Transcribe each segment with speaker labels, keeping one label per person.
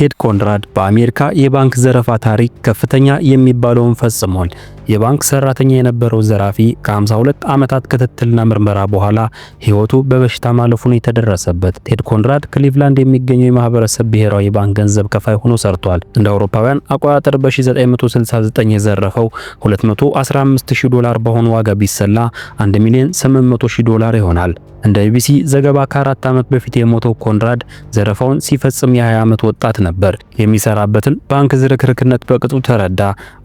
Speaker 1: ቴድ ኮንራድ በአሜሪካ የባንክ ዘረፋ ታሪክ ከፍተኛ የሚባለውን ፈጽሟል። የባንክ ሰራተኛ የነበረው ዘራፊ ከ52 ዓመታት ክትትልና ምርመራ በኋላ ሕይወቱ በበሽታ ማለፉን የተደረሰበት ቴድ ኮንራድ ክሊቭላንድ የሚገኘው የማህበረሰብ ብሔራዊ ባንክ ገንዘብ ከፋይ ሆኖ ሰርቷል። እንደ አውሮፓውያን አቆጣጠር በ1969 የዘረፈው $215,000 በሆነ ዋጋ ቢሰላ $1,800,000 ይሆናል። እንደ ቢቢሲ ዘገባ ከ4 ዓመት በፊት የሞተው ኮንራድ ዘረፋውን ሲፈጽም የ20 ዓመት ወጣት ነበር። የሚሰራበትን ባንክ ዝርክርክነት በቅጡ ተረዳ።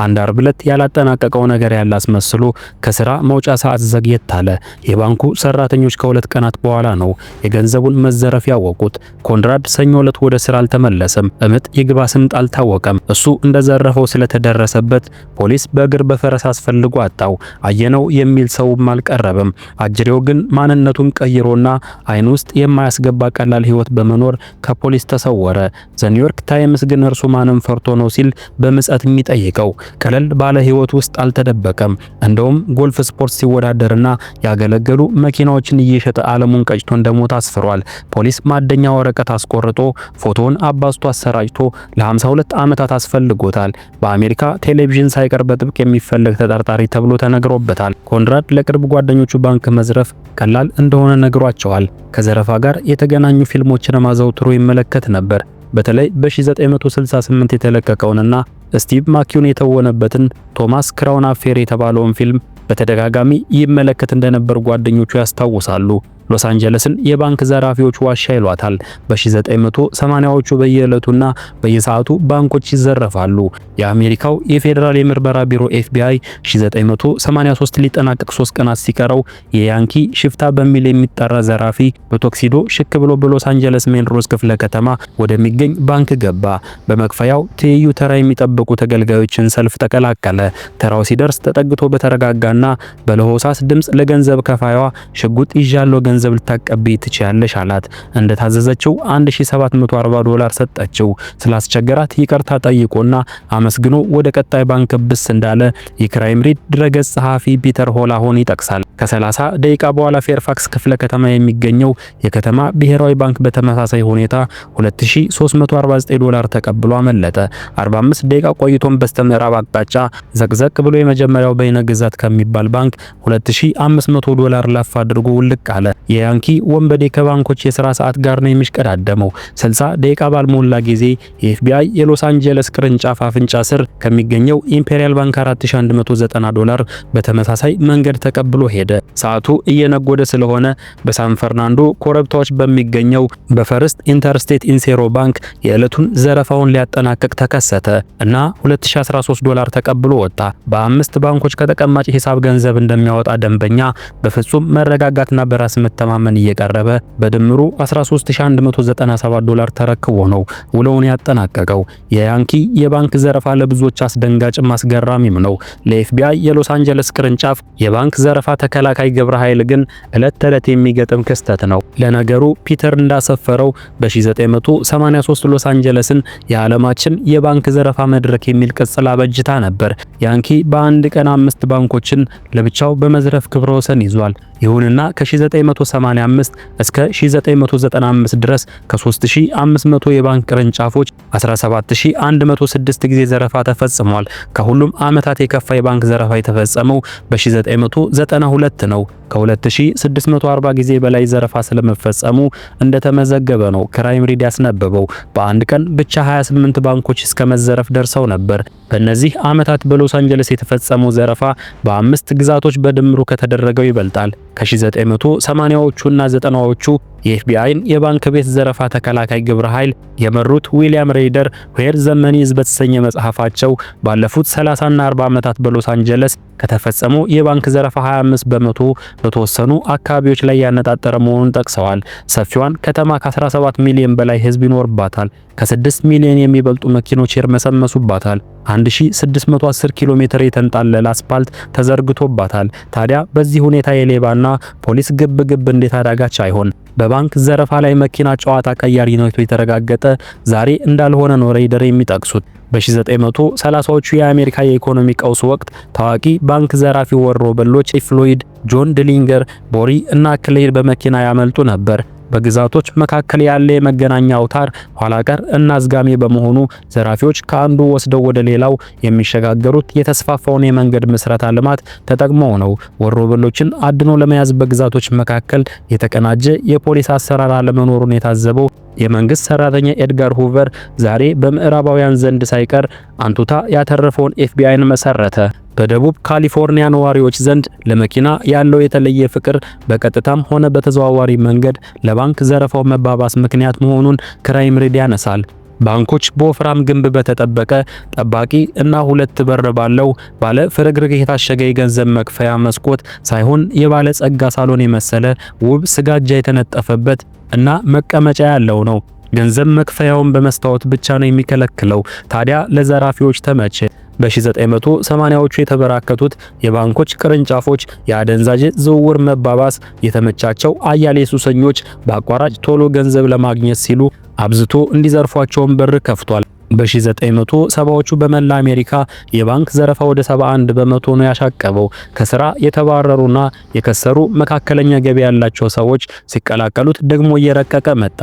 Speaker 1: አንድ አርብ ዕለት ያላጠናቀቀው ነገር ያለ አስመስሎ ከስራ መውጫ ሰዓት ዘግየት አለ። የባንኩ ሰራተኞች ከ2 ቀናት በኋላ ነው የገንዘቡን መዘረፍ ያወቁት። ኮንራድ ሰኞ ዕለት ወደ ስራ አልተመለሰም። እምጥ ይግባ ስምጥ አልታወቀም። እሱ እንደዘረፈው ስለተደረሰበት ፖሊስ በእግር በፈረስ አስፈልጎ አጣው። አየነው የሚል ሰውም አልቀረበም። አጅሬው ግን ማንነቱን ቀይሮና አይን ውስጥ የማያስገባ ቀላል ህይወት በመኖር ከፖሊስ ተሰወረ። ዘ ኒውዮርክ ታይምስ ግን እርሱ ማንም ፈርቶ ነው ሲል በምጸት የሚጠይቀው ቀለል ባለ ህይወት ውስጥ አልተደበቀም። እንደውም ጎልፍ ስፖርት ሲወዳደርና ያገለገሉ መኪናዎችን እየሸጠ ዓለሙን ቀጭቶ እንደሞት አስፍሯል። ፖሊስ ማደኛ ወረቀት አስቆርጦ ፎቶውን አባዝቶ አሰራጭቶ ለ52 ዓመታት አስፈልጎታል። በአሜሪካ ቴሌቪዥን ሳይቀር በጥብቅ የሚፈለግ ተጠርጣሪ ተብሎ ተነግሮበታል። ኮንራድ ለቅርብ ጓደኞቹ ባንክ መዝረፍ ቀላል እንደሆነ ነግሯቸዋል። ከዘረፋ ጋር የተገናኙ ፊልሞችን ማዘውትሮ ይመለከት ነበር። በተለይ በ1968 የተለቀቀውንና ስቲቭ ማኪውን የተወነበትን ቶማስ ክራውን አፌር የተባለውን ፊልም በተደጋጋሚ ይመለከት እንደነበር ጓደኞቹ ያስታውሳሉ። ሎስ አንጀለስን የባንክ ዘራፊዎች ዋሻ ይሏታል። በ1980ዎቹ በየዕለቱና በየሰዓቱ ባንኮች ይዘረፋሉ። የአሜሪካው የፌዴራል የምርመራ ቢሮ ኤፍቢአይ 1983 ሊጠናቀቅ 3 ቀናት ሲቀረው የያንኪ ሽፍታ በሚል የሚጠራ ዘራፊ በቶክሲዶ ሽክ ብሎ በሎስ አንጀለስ ሜን ሮዝ ክፍለ ከተማ ወደሚገኝ ባንክ ገባ። በመክፈያው ትይዩ ተራ የሚጠብቁ ተገልጋዮችን ሰልፍ ተቀላቀለ። ተራው ሲደርስ ተጠግቶ በተረጋጋና በለሆሳስ ድምጽ ለገንዘብ ከፋይዋ ሽጉጥ ይዣለው ገንዘብ ልታቀበይ ትችያለሽ አላት። እንደታዘዘችው $1740 ሰጠችው። ስላስቸገራት ይቅርታ ጠይቆና አመስግኖ ወደ ቀጣይ ባንክ ብስ እንዳለ የክራይም ሪድ ድረገጽ ጸሐፊ ፒተር ሆላሆን ይጠቅሳል። ከ30 ደቂቃ በኋላ ፌርፋክስ ክፍለ ከተማ የሚገኘው የከተማ ብሔራዊ ባንክ በተመሳሳይ ሁኔታ $2349 ተቀብሎ አመለጠ። 45 ደቂቃ ቆይቶም በስተምዕራብ አቅጣጫ ዘቅዘቅ ብሎ የመጀመሪያው በይነ ግዛት ከሚባል ባንክ $2500 ላፍ አድርጎ ውልቅ አለ። የያንኪ ወንበዴ ከባንኮች የሥራ ሰዓት ጋር ነው የሚሽቀዳደመው። 60 ደቂቃ ባልሞላ ጊዜ የኤፍቢአይ የሎስ አንጀለስ ቅርንጫፍ አፍንጫ ስር ከሚገኘው ኢምፔሪያል ባንክ $4190 በተመሳሳይ መንገድ ተቀብሎ ሄደ። ሰዓቱ እየነጎደ ስለሆነ በሳን ፈርናንዶ ኮረብታዎች በሚገኘው በፈርስት ኢንተርስቴት ኢንሴሮ ባንክ የዕለቱን ዘረፋውን ሊያጠናቅቅ ተከሰተ እና $2013 ተቀብሎ ወጣ። በ5 ባንኮች ከተቀማጭ ሂሳብ ገንዘብ እንደሚያወጣ ደንበኛ በፍጹም መረጋጋትና በራስ መተማመን እየቀረበ በድምሩ $13197 ተረክቦ ነው ውለውን ያጠናቀቀው። የያንኪ የባንክ ዘረፋ ለብዙዎች አስደንጋጭም አስገራሚም ነው። ለኤፍቢአይ የሎስ አንጀለስ ቅርንጫፍ የባንክ ዘረፋ ተከላካይ ግብረ ኃይል ግን ዕለት ተዕለት የሚገጥም ክስተት ነው። ለነገሩ ፒተር እንዳሰፈረው በ1983 ሎስ አንጀለስን የዓለማችን የባንክ ዘረፋ መድረክ የሚል ቅጽል አበጅታ ነበር። ያንኪ በአንድ ቀን 5 ባንኮችን ለብቻው በመዝረፍ ክብረ ወሰን ይዟል። ይሁንና ከ1985 እስከ 1995 ድረስ ከ3500 የባንክ ቅርንጫፎች 17106 ጊዜ ዘረፋ ተፈጽሟል። ከሁሉም ዓመታት የከፋ የባንክ ዘረፋ የተፈጸመው በ1992 ነው። ከ2640 ጊዜ በላይ ዘረፋ ስለመፈጸሙ እንደተመዘገበ ነው ክራይም ሪድ ያስነበበው። በአንድ ቀን ብቻ 28 ባንኮች እስከ መዘረፍ ደርሰው ነበር። በእነዚህ ዓመታት በሎስ አንጀለስ የተፈጸመው ዘረፋ በ5 ግዛቶች በድምሩ ከተደረገው ይበልጣል። ከ1980ዎቹና 90ዎቹ የኤፍቢአይን የባንክ ቤት ዘረፋ ተከላካይ ግብረ ኃይል የመሩት ዊሊያም ሬይደር ዌር ዘ መኒ ኢዝ በተሰኘ መጽሐፋቸው ባለፉት 30 እና 40 ዓመታት በሎስ አንጀለስ ከተፈጸሙ የባንክ ዘረፋ 25 በመቶ በተወሰኑ አካባቢዎች ላይ ያነጣጠረ መሆኑን ጠቅሰዋል። ሰፊዋን ከተማ ከ17 ሚሊዮን በላይ ሕዝብ ይኖርባታል። ከ6 ሚሊዮን የሚበልጡ መኪኖች ይርመሰመሱባታል። 1610 ኪሎ ሜትር የተንጣለለ አስፓልት ተዘርግቶባታል። ታዲያ በዚህ ሁኔታ የሌባና ፖሊስ ግብ እንዴት አዳጋች አይሆን? በባንክ ዘረፋ ላይ መኪና ጨዋታ ቀያሪ ነው የተረጋገጠ ዛሬ እንዳልሆነ ነው ሬይደር የሚጠቅሱት። በ1930ዎቹ የአሜሪካ የኢኮኖሚ ቀውስ ወቅት ታዋቂ ባንክ ዘራፊ ወሮ በሎች ፍሎይድ፣ ጆን ድሊንገር፣ ቦሪ እና ክሌር በመኪና ያመልጡ ነበር። በግዛቶች መካከል ያለ የመገናኛ አውታር ኋላ ቀር እና አዝጋሚ በመሆኑ ዘራፊዎች ከአንዱ ወስደው ወደ ሌላው የሚሸጋገሩት የተስፋፋውን የመንገድ ምስረታ ልማት ተጠቅመው ነው። ወሮበሎችን አድኖ ለመያዝ በግዛቶች መካከል የተቀናጀ የፖሊስ አሰራር አለመኖሩን የታዘበው የመንግስት ሰራተኛ ኤድጋር ሁቨር ዛሬ በምዕራባውያን ዘንድ ሳይቀር አንቱታ ያተረፈውን ኤፍቢአይን መሰረተ። በደቡብ ካሊፎርኒያ ነዋሪዎች ዘንድ ለመኪና ያለው የተለየ ፍቅር በቀጥታም ሆነ በተዘዋዋሪ መንገድ ለባንክ ዘረፋው መባባስ ምክንያት መሆኑን ክራይም ሬድ ያነሳል። ባንኮች በወፍራም ግንብ በተጠበቀ ጠባቂ እና 2 በር ባለው ባለ ፍርግርግ የታሸገ የገንዘብ መክፈያ መስኮት ሳይሆን የባለ ጸጋ ሳሎን የመሰለ ውብ ስጋጃ የተነጠፈበት እና መቀመጫ ያለው ነው። ገንዘብ መክፈያውን በመስታወት ብቻ ነው የሚከለክለው። ታዲያ ለዘራፊዎች ተመቸ። በ1980ዎቹ የተበራከቱት የባንኮች ቅርንጫፎች የአደንዛዥ ዝውውር መባባስ የተመቻቸው አያሌ ሱሰኞች በአቋራጭ ቶሎ ገንዘብ ለማግኘት ሲሉ አብዝቶ እንዲዘርፏቸውን በር ከፍቷል። በ1970ዎቹ በመላ አሜሪካ የባንክ ዘረፋ ወደ 71 በመቶ ነው ያሻቀበው። ከስራ የተባረሩና የከሰሩ መካከለኛ ገቢ ያላቸው ሰዎች ሲቀላቀሉት ደግሞ እየረቀቀ መጣ።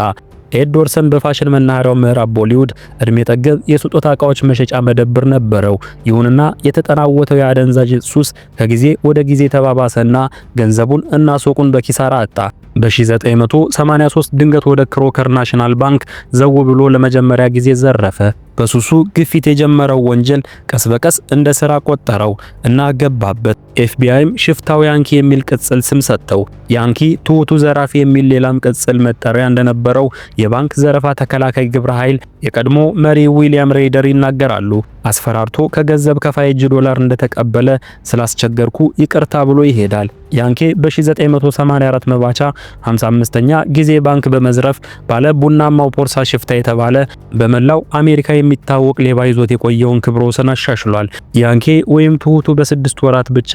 Speaker 1: ኤድ ዶርሰን በፋሽን መናኸሪያው ምዕራብ ቦሊውድ እድሜ ጠገብ የስጦታ ዕቃዎች መሸጫ መደብር ነበረው። ይሁንና የተጠናወተው የአደንዛዥ ሱስ ከጊዜ ወደ ጊዜ ተባባሰና ገንዘቡን እና ሱቁን በኪሳራ አጣ። በ1983 ድንገት ወደ ክሮከር ናሽናል ባንክ ዘው ብሎ ለመጀመሪያ ጊዜ ዘረፈ። በሱሱ ግፊት የጀመረው ወንጀል ቀስ በቀስ እንደ ስራ ቆጠረው እና ገባበት። ኤፍቢአይም ሽፍታው ያንኪ የሚል ቅጽል ስም ሰጠው። ያንኪ ትሁቱ ዘራፊ የሚል ሌላም ቅጽል መጠሪያ እንደነበረው የባንክ ዘረፋ ተከላካይ ግብረ ኃይል የቀድሞ መሪ ዊሊያም ሬይደር ይናገራሉ። አስፈራርቶ ከገንዘብ ከፋይ እጅ ዶላር እንደተቀበለ ስላስቸገርኩ ይቅርታ ብሎ ይሄዳል። ያንኪ በ1984 መባቻ 55ኛ ጊዜ ባንክ በመዝረፍ ባለ ቡናማው ፖርሳ ሽፍታ የተባለ በመላው አሜሪካ የሚታወቅ ሌባ ይዞት የቆየውን ክብረ ወሰን አሻሽሏል። ያንኪ ወይም ትሁቱ በ6 ወራት ብቻ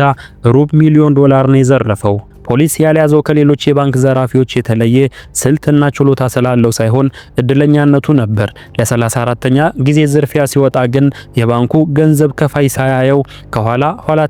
Speaker 1: $500,000 ነው የዘረፈው። ፖሊስ ያልያዘው ከሌሎች የባንክ ዘራፊዎች የተለየ ስልትና ችሎታ ስላለው ሳይሆን እድለኛነቱ ነበር። ለ34ኛ ጊዜ ዝርፊያ ሲወጣ ግን የባንኩ ገንዘብ ከፋይ ሳያየው ከኋላ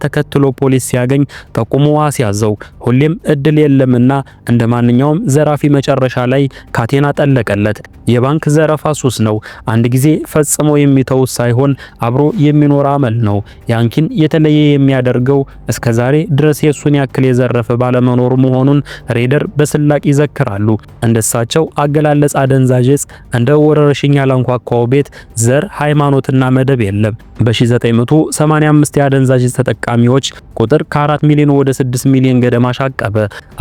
Speaker 1: ተከትሎ ፖሊስ ሲያገኝ ጠቁሞ አስያዘው። ሁሌም እድል የለምና እንደ ማንኛውም ዘራፊ መጨረሻ ላይ ካቴና ጠለቀለት። የባንክ ዘረፋ ሱስ ነው። አንድ ጊዜ ፈጽሞ የሚተው ሳይሆን አብሮ የሚኖር አመል ነው። ያንኪን የተለየ የሚያደርገው እስከዛሬ ድረስ የሱን ያክል የዘረፈ ባለመኖሩ መሆኑን ሬይደር በስላቅ ይዘክራሉ። እንደሳቸው አገላለጽ አደንዛዥ ዕፅ እንደ ወረርሽኝ ያላንኳኳው ቤት፣ ዘር፣ ሃይማኖትና መደብ የለም። በ1985 የአደንዛዥ ዕፅ ተጠቃሚዎች ቁጥር ከ4 ሚሊዮን ወደ 6 ሚሊዮን ገደማ ሻቀበ።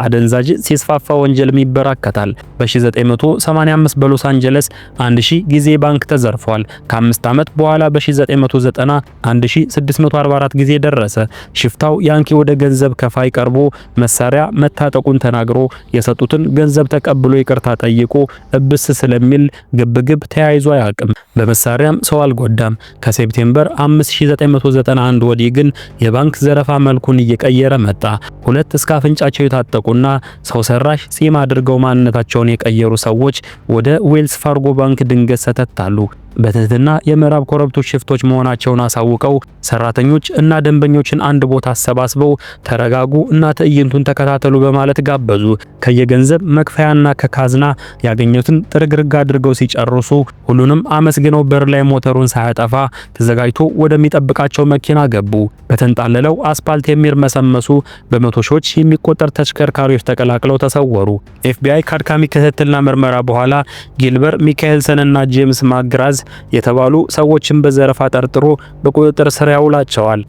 Speaker 1: አደንዛዥ ዕፅ ሲስፋፋ ወንጀልም ይበራከታል። በ1985 በሎስ አንጀለስ 1000 ጊዜ ባንክ ተዘርፏል። ከ5 ዓመት በኋላ በ1990 1644 ጊዜ ደረሰ። ሽፍታው ያንኪ ወደ ገንዘብ ከፋይ ቀርቦ መሳሪያ መታጠቁን ተናግሮ የሰጡትን ገንዘብ ተቀብሎ ይቅርታ ጠይቆ እብስ ስለሚል ግብግብ ተያይዞ አያውቅም። በመሳሪያም ሰው አልጎዳም። ከሴፕቴምበር 5991 ወዲህ ግን የባንክ ዘረፋ መልኩን እየቀየረ መጣ። 2 እስከ አፍንጫቸው የታጠቁና ሰው ሰራሽ ጺም አድርገው ማንነታቸውን የቀየሩ ሰዎች ወደ ዌልስ ፋርጎ ባንክ ድንገት ሰተታሉ። በትህትና የምዕራብ ኮረብቶች ሽፍቶች መሆናቸውን አሳውቀው ሰራተኞች እና ደንበኞችን አንድ ቦታ አሰባስበው ተረጋጉ እና ትዕይንቱን ተከታተሉ በማለት ጋበዙ። ከየገንዘብ መክፈያና ከካዝና ያገኙትን ጥርግርግ አድርገው ሲጨርሱ ሁሉንም አመስግነው በር ላይ ሞተሩን ሳያጠፋ ተዘጋጅቶ ወደሚጠብቃቸው መኪና ገቡ። በተንጣለለው አስፓልት የሚርመሰመሱ በመቶ ሺዎች የሚቆጠር ተሽከርካሪዎች ተቀላቅለው ተሰወሩ። ኤፍቢአይ ካድካሚ ክትትልና ምርመራ በኋላ ጊልበር ሚካኤልሰን እና ጄምስ ማግራዝ የተባሉ ሰዎችን በዘረፋ ጠርጥሮ በቁጥጥር ስር ያውላቸዋል።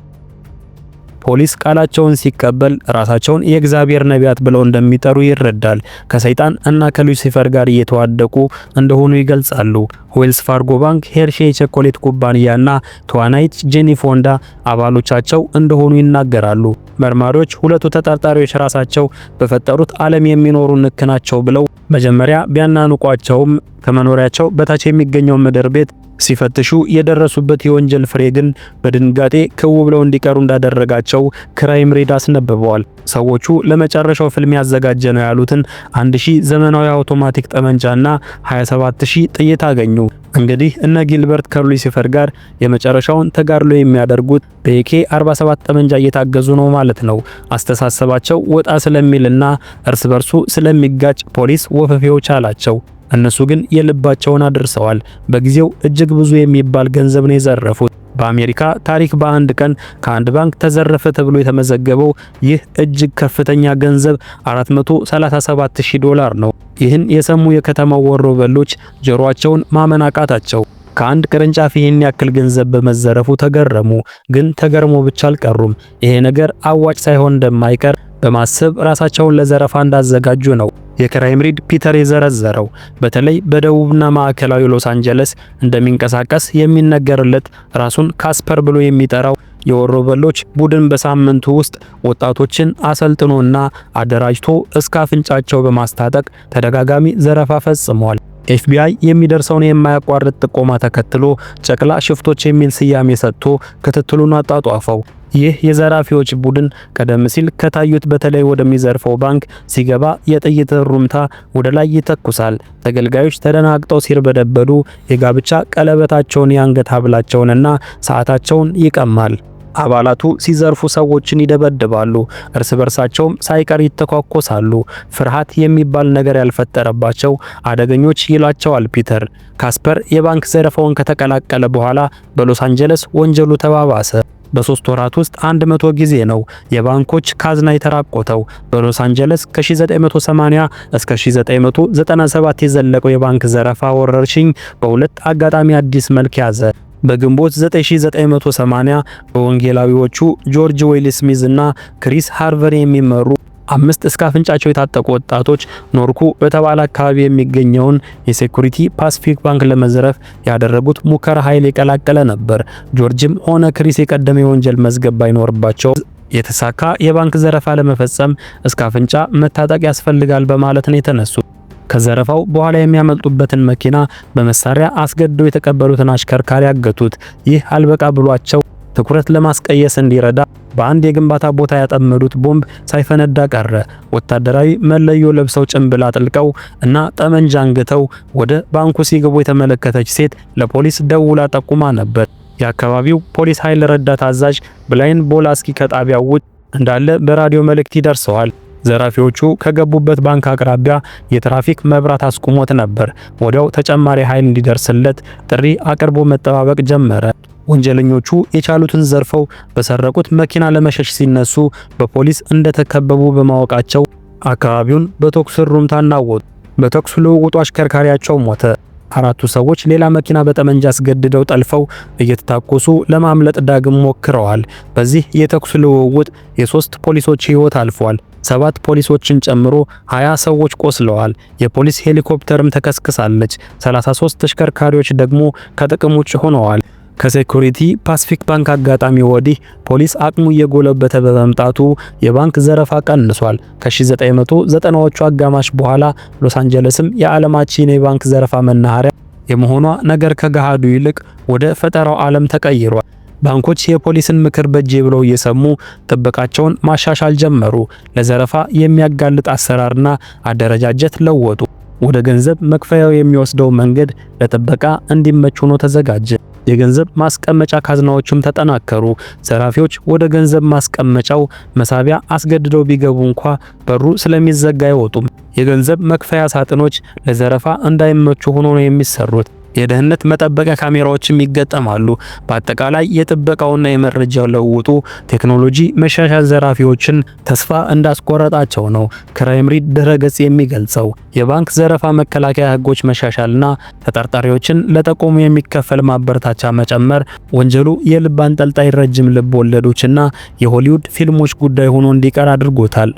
Speaker 1: ፖሊስ ቃላቸውን ሲቀበል ራሳቸውን የእግዚአብሔር ነቢያት ብለው እንደሚጠሩ ይረዳል። ከሰይጣን እና ከሉሲፈር ጋር እየተዋደቁ እንደሆኑ ይገልጻሉ። ዌልስ ፋርጎ ባንክ፣ ሄርሼ የቸኮሌት ኩባንያና ተዋናይት ጄኒ ፎንዳ አባሎቻቸው እንደሆኑ ይናገራሉ። መርማሪዎች ሁለቱ ተጠርጣሪዎች ራሳቸው በፈጠሩት ዓለም የሚኖሩ ንክ ናቸው ብለው መጀመሪያ ቢያናንቋቸውም ከመኖሪያቸው በታች የሚገኘው ምድር ቤት ሲፈትሹ የደረሱበት የወንጀል ፍሬ ግን በድንጋጤ ክው ብለው እንዲቀሩ እንዳደረጋቸው ክራይም ሬድ አስነብበዋል። ሰዎቹ ለመጨረሻው ፊልም ያዘጋጀ ነው ያሉትን 1000 ዘመናዊ አውቶማቲክ ጠመንጃና 27000 ጥይት አገኙ። እንግዲህ እነ ጊልበርት ከሉሲፈር ጋር የመጨረሻውን ተጋድሎ የሚያደርጉት በኤኬ 47 ጠመንጃ እየታገዙ ነው ማለት ነው። አስተሳሰባቸው ወጣ ስለሚልና እርስ በርሱ ስለሚጋጭ ፖሊስ ወፈፌዎች አላቸው። እነሱ ግን የልባቸውን አድርሰዋል። በጊዜው እጅግ ብዙ የሚባል ገንዘብ ነው የዘረፉት። በአሜሪካ ታሪክ በአንድ ቀን ከአንድ ባንክ ተዘረፈ ተብሎ የተመዘገበው ይህ እጅግ ከፍተኛ ገንዘብ $437,000 ነው። ይህን የሰሙ የከተማው ወሮበሎች ጆሮአቸውን ማመን አቃታቸው። ከአንድ ቅርንጫፍ ይህን ያክል ገንዘብ በመዘረፉ ተገረሙ። ግን ተገርሞ ብቻ አልቀሩም። ይሄ ነገር አዋጭ ሳይሆን እንደማይቀር በማሰብ ራሳቸውን ለዘረፋ እንዳዘጋጁ ነው የክራይም ሬድ ፒተር የዘረዘረው። በተለይ በደቡብና ማዕከላዊ ሎስ አንጀለስ እንደሚንቀሳቀስ የሚነገርለት ራሱን ካስፐር ብሎ የሚጠራው የወሮበሎች ቡድን በሳምንቱ ውስጥ ወጣቶችን አሰልጥኖና አደራጅቶ እስከ አፍንጫቸው በማስታጠቅ ተደጋጋሚ ዘረፋ ፈጽሟል። ኤፍቢአይ የሚደርሰውን የማያቋርጥ ጥቆማ ተከትሎ ጨቅላ ሽፍቶች የሚል ስያሜ ሰጥቶ ክትትሉን አጣጧፈው። ይህ የዘራፊዎች ቡድን ቀደም ሲል ከታዩት በተለይ ወደሚዘርፈው ባንክ ሲገባ የጥይት ሩምታ ወደ ላይ ይተኩሳል። ተገልጋዮች ተደናግጠው ሲርበደበዱ የጋብቻ ቀለበታቸውን፣ የአንገት ሐብላቸውንና ሰዓታቸውን ይቀማል። አባላቱ ሲዘርፉ ሰዎችን ይደበድባሉ፣ እርስ በርሳቸውም ሳይቀር ይተኳኮሳሉ። ፍርሃት የሚባል ነገር ያልፈጠረባቸው አደገኞች ይላቸዋል ፒተር። ካስፐር የባንክ ዘረፋውን ከተቀላቀለ በኋላ በሎስ አንጀለስ ወንጀሉ ተባባሰ። በ3 ወራት ውስጥ 100 ጊዜ ነው የባንኮች ካዝና የተራቆተው። በሎስ አንጀለስ ከ1980 እስከ 1997 የዘለቀው የባንክ ዘረፋ ወረርሽኝ በሁለት አጋጣሚ አዲስ መልክ ያዘ። በግንቦት 1980 በወንጌላዊዎቹ ጆርጅ ዌይል ስሚዝ እና ክሪስ ሃርቨር የሚመሩ 5 እስከ አፍንጫቸው የታጠቁ ወጣቶች ኖርኩ በተባለ አካባቢ የሚገኘውን የሴኩሪቲ ፓሲፊክ ባንክ ለመዝረፍ ያደረጉት ሙከራ ኃይል የቀላቀለ ነበር። ጆርጅም ሆነ ክሪስ የቀደመ የወንጀል መዝገብ ባይኖርባቸው የተሳካ የባንክ ዘረፋ ለመፈጸም እስከ አፍንጫ መታጠቅ ያስፈልጋል በማለት ነው የተነሱ። ከዘረፋው በኋላ የሚያመልጡበትን መኪና በመሳሪያ አስገድደው የተቀበሉትን አሽከርካሪ ያገቱት። ይህ አልበቃ ብሏቸው ትኩረት ለማስቀየስ እንዲረዳ በአንድ የግንባታ ቦታ ያጠመዱት ቦምብ ሳይፈነዳ ቀረ። ወታደራዊ መለዮ ለብሰው ጭንብል አጥልቀው እና ጠመንጃ አንግተው ወደ ባንኩ ሲገቡ የተመለከተች ሴት ለፖሊስ ደውላ ጠቁማ ነበር። የአካባቢው ፖሊስ ኃይል ረዳት አዛዥ ብላይን ቦላስኪ ከጣቢያው ውጭ እንዳለ በራዲዮ መልእክት ይደርሰዋል። ዘራፊዎቹ ከገቡበት ባንክ አቅራቢያ የትራፊክ መብራት አስቁሞት ነበር። ወዲያው ተጨማሪ ኃይል እንዲደርስለት ጥሪ አቅርቦ መጠባበቅ ጀመረ። ወንጀለኞቹ የቻሉትን ዘርፈው በሰረቁት መኪና ለመሸሽ ሲነሱ በፖሊስ እንደተከበቡ በማወቃቸው አካባቢውን በተኩስ ሩምታ አናወጡ። በተኩስ ልውውጡ አሽከርካሪያቸው ሞተ። 4ቱ ሰዎች ሌላ መኪና በጠመንጃ አስገድደው ጠልፈው እየተታኮሱ ለማምለጥ ዳግም ሞክረዋል። በዚህ የተኩስ ልውውጥ የ3 ፖሊሶች ሕይወት አልፏል። 7 ፖሊሶችን ጨምሮ 20 ሰዎች ቆስለዋል። የፖሊስ ሄሊኮፕተርም ተከስክሳለች። 33 ተሽከርካሪዎች ደግሞ ከጥቅም ውጭ ሆነዋል። ከሴኩሪቲ ፓሲፊክ ባንክ አጋጣሚ ወዲህ ፖሊስ አቅሙ እየጎለበተ በመምጣቱ የባንክ ዘረፋ ቀንሷል። ከ1990ዎቹ አጋማሽ በኋላ ሎስ አንጀለስም የዓለማችን የባንክ ዘረፋ መናኸሪያ የመሆኗ ነገር ከገሃዱ ይልቅ ወደ ፈጠራው ዓለም ተቀይሯል። ባንኮች የፖሊስን ምክር በጄ ብለው እየሰሙ ጥበቃቸውን ማሻሻል ጀመሩ። ለዘረፋ የሚያጋልጥ አሰራርና አደረጃጀት ለወጡ። ወደ ገንዘብ መክፈያው የሚወስደው መንገድ ለጥበቃ እንዲመች ሆኖ ተዘጋጀ። የገንዘብ ማስቀመጫ ካዝናዎችም ተጠናከሩ። ዘራፊዎች ወደ ገንዘብ ማስቀመጫው መሳቢያ አስገድደው ቢገቡ እንኳ በሩ ስለሚዘጋ አይወጡም። የገንዘብ መክፈያ ሳጥኖች ለዘረፋ እንዳይመቹ ሆኖ ነው የሚሰሩት። የደህንነት መጠበቂያ ካሜራዎችም ይገጠማሉ። በአጠቃላይ የጥበቃውና የመረጃው ለውጡ ቴክኖሎጂ መሻሻል ዘራፊዎችን ተስፋ እንዳስቆረጣቸው ነው ክራይም ሬድ ድረገጽ የሚገልጸው። የባንክ ዘረፋ መከላከያ ህጎች መሻሻልና ተጠርጣሪዎችን ለጠቆሙ የሚከፈል ማበረታቻ መጨመር ወንጀሉ የልብ አንጠልጣይ ረጅም ልብ ወለዶችና የሆሊውድ ፊልሞች ጉዳይ ሆኖ እንዲቀር አድርጎታል።